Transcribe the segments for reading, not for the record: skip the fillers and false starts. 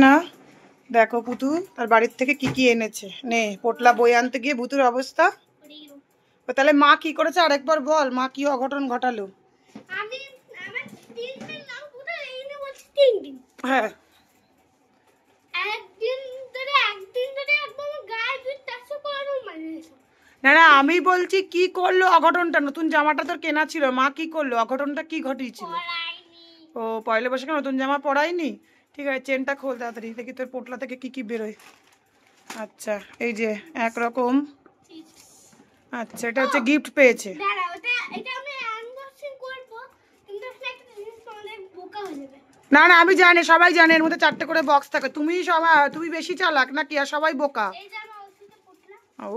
না। দেখো পুতু তার বাড়ির থেকে কি কি এনেছে। নে পোটলা বই আনতে গিয়ে ভুতুর অবস্থা। তাহলে মা কি করেছে আরেকবার বল, মা কি অঘটন ঘটালো। হ্যাঁ না না আমি বলছি কি করলো অঘটনটা। নতুন জামাটা তোর কেনা ছিল, মা কি করলো অঘটনটা, কি ঘটিয়েছিল? ও পয়লা বৈশাখে নতুন জামা পরাইনি। ঠিক আছে চেনটা খোল তাড়াতাড়ি, দেখি তোর পোটলা থেকে কি কি বেরোয়। আচ্ছা এই যে একরকম। আচ্ছা এটা হচ্ছে গিফট পেয়েছে। না না আমি জানি, সবাই জানে এর মধ্যে 4টে করে বক্স থাকে। তুমি বেশি চালাক নাকি, আর সবাই বোকা।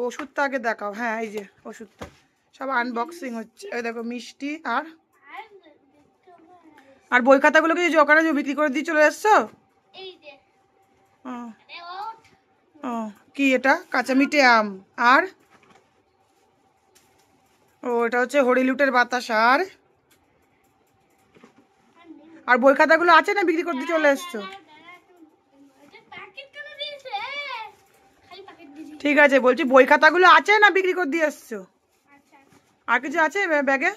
ওষুধটা আগে দেখাও। হ্যাঁ এই যে ওষুধটা, সব আনবক্সিং হচ্ছে। এই দেখো মিষ্টি আর আর বই খাতাগুলো কি ওখানে বিক্রি করে দিয়ে চলে এসছো? ও কি এটা? কাঁচা মিঠে আম। আর ও এটা হচ্ছে হরিলুটের বাতাস। আর বই খাতাগুলো আছে না বিক্রি করতে চলে এসছো? ঠিক আছে বলছি বই খাতাগুলো আছে না বিক্রি করে দিয়ে এসছো? আর কিছু আছে ব্যাগে?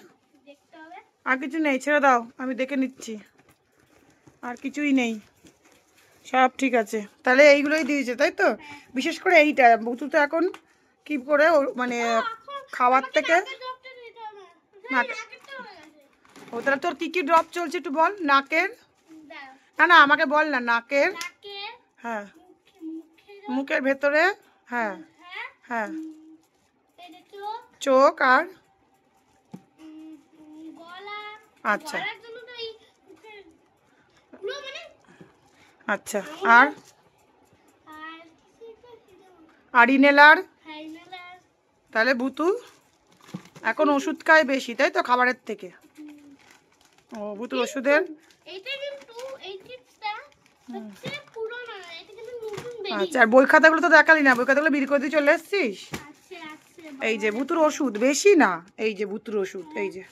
আর কিছু নেই, ছেড়ে দাও আমি দেখে নিচ্ছি। আর কিছুই নেই, সব ঠিক আছে। তাহলে এইগুলোই দিয়েছে তাই তো? বিশেষ করে এইটা বুতু তো এখন কি করে মানে খাবার থেকে ও তাহলে তোর কি কি ড্রপ চলছে একটু বল। নাকের? না না আমাকে বল না। নাকের, হ্যাঁ মুখের ভেতরে, হ্যাঁ হ্যাঁ চোখ আর আচ্ছা আচ্ছা আর আর ইনেলার। তাহলে ভুতু এখন ওষুধ খায় বেশি তাই তো খাবারের থেকে? ও ভুতুর ওষুধের আচ্ছা। আর বই খাতাগুলো তো দেখালি না, বই খাতাগুলো বিক্রি করে দিয়ে চলে এসছিস। এই যে ভুতুর ওষুধ বেশি না, এই যে ভুতুর ওষুধ, এই যে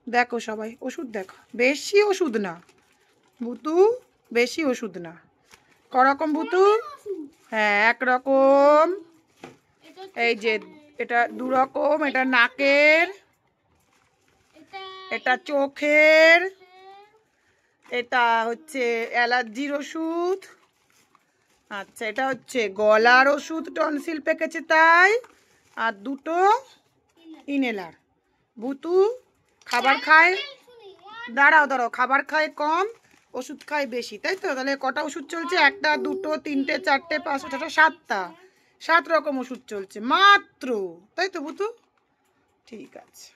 দেখো সবাই ওষুধ দেখো, বেশি ওষুধ না ভুতু, বেশি ওষুধ না। করকম ভুতু? হ্যাঁ একরকম। এই যে এটা 2 রকম, এটা নাকের, এটা চোখের, এটা হচ্ছে অ্যালার্জির ওষুধ। আচ্ছা এটা হচ্ছে গলার ওষুধ, টনসিল পেকেছে তাই। আর 2টো ইনেলার। ভুতু খাবার খায়, দাঁড়াও দাঁড়াও, খাবার খায় কম ওষুধ খায় বেশি তাই তো? তাহলে কটা ওষুধ চলছে? 1টা 2টো 3টে 4টে 5টা 6টা 7টা, 7 রকম ওষুধ চলছে মাত্র তাই তো ভুতু? ঠিক আছে।